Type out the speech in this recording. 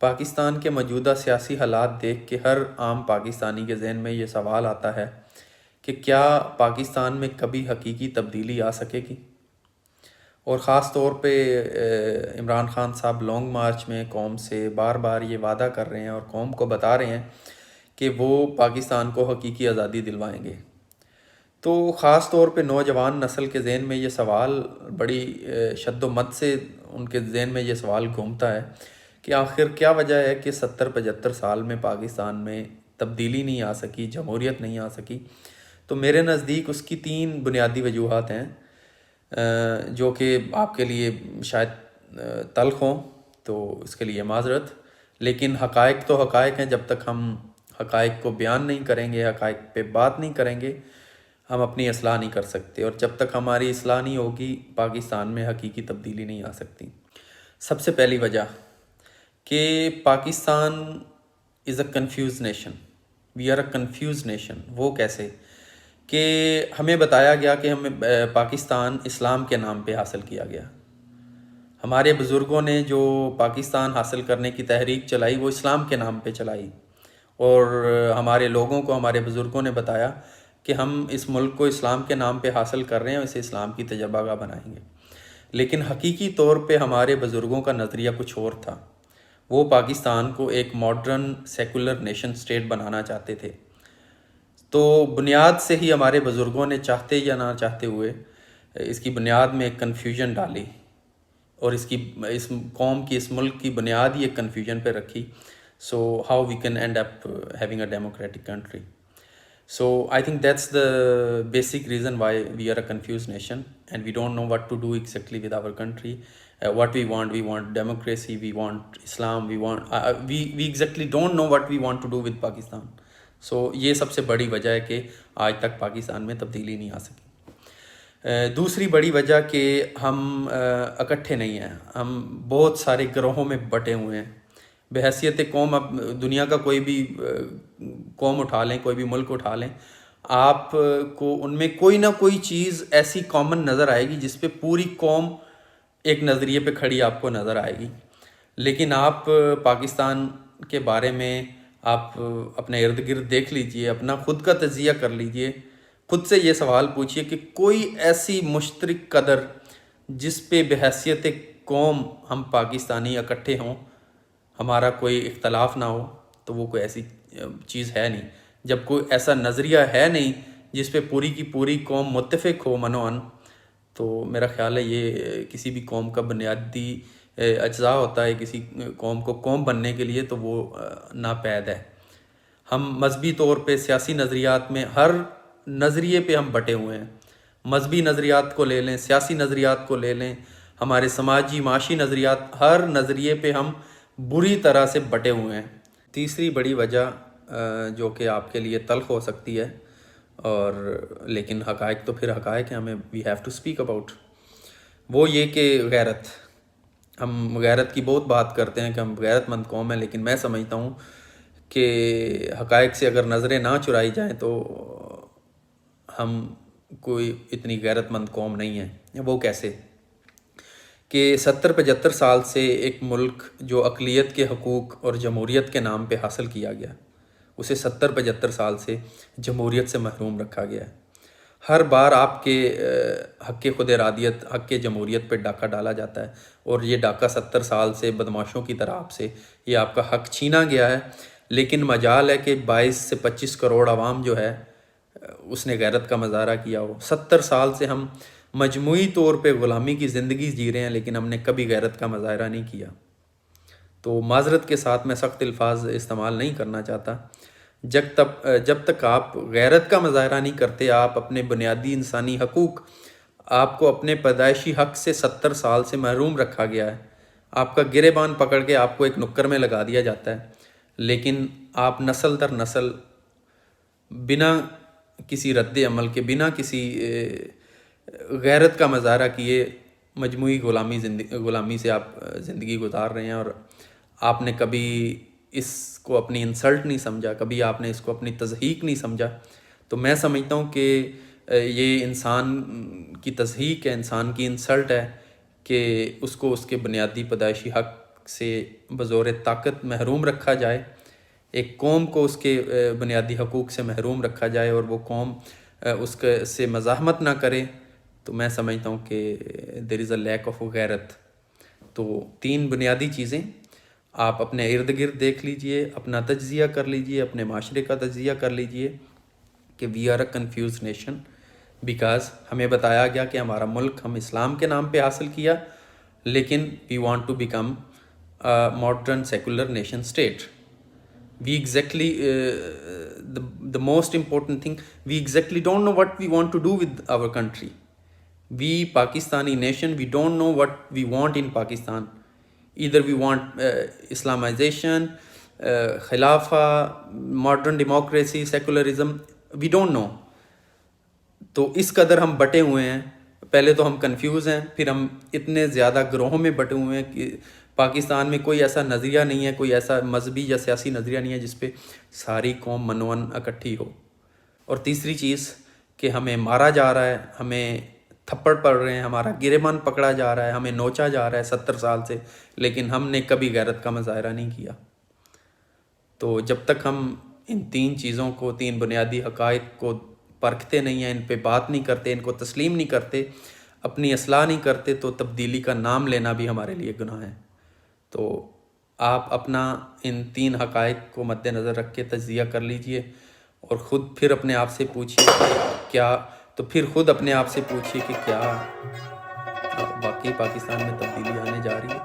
پاکستان کے موجودہ سیاسی حالات دیکھ کے ہر عام پاکستانی کے ذہن میں یہ سوال آتا ہے کہ کیا پاکستان میں کبھی حقیقی تبدیلی آ سکے گی؟ اور خاص طور پہ عمران خان صاحب لانگ مارچ میں قوم سے بار بار یہ وعدہ کر رہے ہیں اور قوم کو بتا رہے ہیں کہ وہ پاکستان کو حقیقی آزادی دلوائیں گے۔ تو خاص طور پہ نوجوان نسل کے ذہن میں یہ سوال بڑی شد و مد سے ان کے ذہن میں یہ سوال گھومتا ہے کہ آخر کیا وجہ ہے کہ 70-75 سال میں پاکستان میں تبدیلی نہیں آ سکی، جمہوریت نہیں آ سکی۔ تو میرے نزدیک اس کی 3 بنیادی وجوہات ہیں جو کہ آپ کے لیے شاید تلخ ہوں، تو اس کے لیے معذرت، لیکن حقائق تو حقائق ہیں۔ جب تک ہم حقائق کو بیان نہیں کریں گے، حقائق پہ بات نہیں کریں گے، ہم اپنی اصلاح نہیں کر سکتے، اور جب تک ہماری اصلاح نہیں ہوگی پاکستان میں حقیقی تبدیلی نہیں آ سکتی۔ سب سے پہلی وجہ کہ Pakistan is a confuse nation, we are a confuse nation. وہ کیسے؟ کہ ہمیں بتایا گیا کہ ہمیں پاکستان اسلام کے نام پہ حاصل کیا گیا۔ ہمارے بزرگوں نے جو پاکستان حاصل کرنے کی تحریک چلائی وہ اسلام کے نام پہ چلائی، اور ہمارے لوگوں کو، ہمارے بزرگوں نے بتایا کہ ہم اس ملک کو اسلام کے نام پہ حاصل کر رہے ہیں، اسے اسلام کی تجربہ گاہ بنائیں گے۔ لیکن حقیقی طور پہ ہمارے بزرگوں کا نظریہ کچھ اور تھا۔ وہ پاکستان کو ایک ماڈرن سیکولر نیشن سٹیٹ بنانا چاہتے تھے۔ تو بنیاد سے ہی ہمارے بزرگوں نے چاہتے یا نہ چاہتے ہوئے اس کی بنیاد میں ایک کنفیوژن ڈالی، اور اس قوم کی، اس ملک کی بنیاد ہی ایک کنفیوژن پہ رکھی۔ So how we can end up having a democratic country? So I think that's the basic reason why we are a confused nation and we don't know what to do exactly with our country. What we want democracy, we want Islam, we exactly don't know what we want to do with Pakistan. So یہ سب سے بڑی وجہ ہے کہ آج تک پاکستان میں تبدیلی نہیں آ سکی۔ دوسری بڑی وجہ کہ ہم اکٹھے نہیں ہیں، ہم بہت سارے گروہوں میں بٹے ہوئے ہیں۔ بحیثیت قوم، اب دنیا کا کوئی بھی قوم اٹھا لیں، کوئی بھی ملک اٹھا لیں، آپ کو ان میں کوئی نہ کوئی چیز ایسی کامن نظر آئے گی جس پہ پوری قوم ایک نظریے پہ کھڑی آپ کو نظر آئے گی۔ لیکن آپ پاکستان کے بارے میں آپ اپنے ارد گرد دیکھ لیجئے، اپنا خود کا تجزیہ کر لیجئے، خود سے یہ سوال پوچھئے کہ کوئی ایسی مشترک قدر جس پہ بحیثیت قوم ہم پاکستانی اکٹھے ہوں، ہمارا کوئی اختلاف نہ ہو، تو وہ کوئی ایسی چیز ہے نہیں۔ جب کوئی ایسا نظریہ ہے نہیں جس پہ پوری کی پوری قوم متفق ہو منوعاً، تو میرا خیال ہے یہ کسی بھی قوم کا بنیادی اجزاء ہوتا ہے۔ کسی قوم کو قوم بننے کے لیے تو وہ ناپید ہے۔ ہم مذہبی طور پہ، سیاسی نظریات میں، ہر نظریے پہ ہم بٹے ہوئے ہیں۔ مذہبی نظریات کو لے لیں، سیاسی نظریات کو لے لیں، ہمارے سماجی معاشی نظریات، ہر نظریے پہ ہم بری طرح سے بٹے ہوئے ہیں۔ تیسری بڑی وجہ جو کہ آپ کے لیے تلخ ہو سکتی ہے، اور لیکن حقائق تو پھر حقائق ہیں، ہمیں we have to speak about, وہ یہ کہ غیرت۔ ہم غیرت کی بہت بات کرتے ہیں کہ ہم غیرت مند قوم ہیں، لیکن میں سمجھتا ہوں کہ حقائق سے اگر نظریں نہ چرائی جائیں تو ہم کوئی اتنی غیرت مند قوم نہیں ہیں۔ وہ کیسے؟ کہ 70-75 سال سے ایک ملک جو اقلیت کے حقوق اور جمہوریت کے نام پہ حاصل کیا گیا، اسے 70-75 سال سے جمہوریت سے محروم رکھا گیا ہے۔ ہر بار آپ کے حق خود ارادیت، حق جمہوریت پہ ڈاکہ ڈالا جاتا ہے، اور یہ ڈاکہ 70 سال سے بدماشوں کی طرح آپ سے یہ آپ کا حق چھینا گیا ہے۔ لیکن مجال ہے کہ 22 سے 25 کروڑ عوام جو ہے اس نے غیرت کا مظاہرہ کیا ہو۔ 70 سال سے ہم مجموعی طور پہ غلامی کی زندگی جی رہے ہیں، لیکن ہم نے کبھی غیرت کا مظاہرہ نہیں کیا۔ تو معذرت کے ساتھ میں سخت الفاظ استعمال نہیں کرنا چاہتا، جب تک آپ غیرت کا مظاہرہ نہیں کرتے، آپ اپنے بنیادی انسانی حقوق، آپ کو اپنے پیدائشی حق سے 70 سال سے محروم رکھا گیا ہے، آپ کا گریبان پکڑ کے آپ کو ایک نکر میں لگا دیا جاتا ہے، لیکن آپ نسل در نسل بنا کسی رد عمل کے، بنا کسی غیرت کا مظاہرہ کیے مجموعی غلامی سے آپ زندگی گزار رہے ہیں، اور آپ نے کبھی اس کو اپنی انسلٹ نہیں سمجھا، کبھی آپ نے اس کو اپنی تضحیک نہیں سمجھا۔ تو میں سمجھتا ہوں کہ یہ انسان کی تضحیک ہے، انسان کی انسلٹ ہے کہ اس کو اس کے بنیادی پیدائشی حق سے بزور طاقت محروم رکھا جائے، ایک قوم کو اس کے بنیادی حقوق سے محروم رکھا جائے اور وہ قوم اس کے سے مزاحمت نہ کرے، تو میں سمجھتا ہوں کہ دیر از اے لیک آف غیرت۔ تو 3 بنیادی چیزیں آپ اپنے ارد گرد دیکھ لیجئے، اپنا تجزیہ کر لیجئے، اپنے معاشرے کا تجزیہ کر لیجئے کہ we are a confuse nation, because ہمیں بتایا گیا کہ ہمارا ملک ہم اسلام کے نام پہ حاصل کیا، لیکن we want to become modern secular nation state. We exactly, the most important thing, we exactly don't know what we want to do with our country. We Pakistani nation, we don't know what we want in Pakistan. Either we want Islamization, Khilafa, modern democracy, secularism, we don't know. تو اس قدر ہم بٹے ہوئے ہیں، پہلے تو ہم confuse ہیں، پھر ہم اتنے زیادہ گروہوں میں بٹے ہوئے ہیں کہ پاکستان میں کوئی ایسا نظریہ نہیں ہے، کوئی ایسا مذہبی یا سیاسی نظریہ نہیں ہے جس پہ ساری قوم منون اکٹھی ہو۔ اور تیسری چیز کہ ہمیں مارا جا رہا ہے، ہمیں تھپڑ پڑ رہے ہیں، ہمارا گریبان پکڑا جا رہا ہے، ہمیں نوچا جا رہا ہے 70 سال سے، لیکن ہم نے کبھی غیرت کا مظاہرہ نہیں کیا۔ تو جب تک ہم ان 3 چیزوں کو، 3 بنیادی حقائق کو پرکھتے نہیں ہیں، ان پہ بات نہیں کرتے، ان کو تسلیم نہیں کرتے، اپنی اصلاح نہیں کرتے، تو تبدیلی کا نام لینا بھی ہمارے لیے گناہ ہے۔ تو آپ اپنا ان 3 حقائق کو مد نظر رکھ کے تجزیہ کر لیجئے اور خود پھر اپنے آپ سے پوچھیے کہ کیا واقعی پاکستان میں تبدیلی آنے جا رہی ہے۔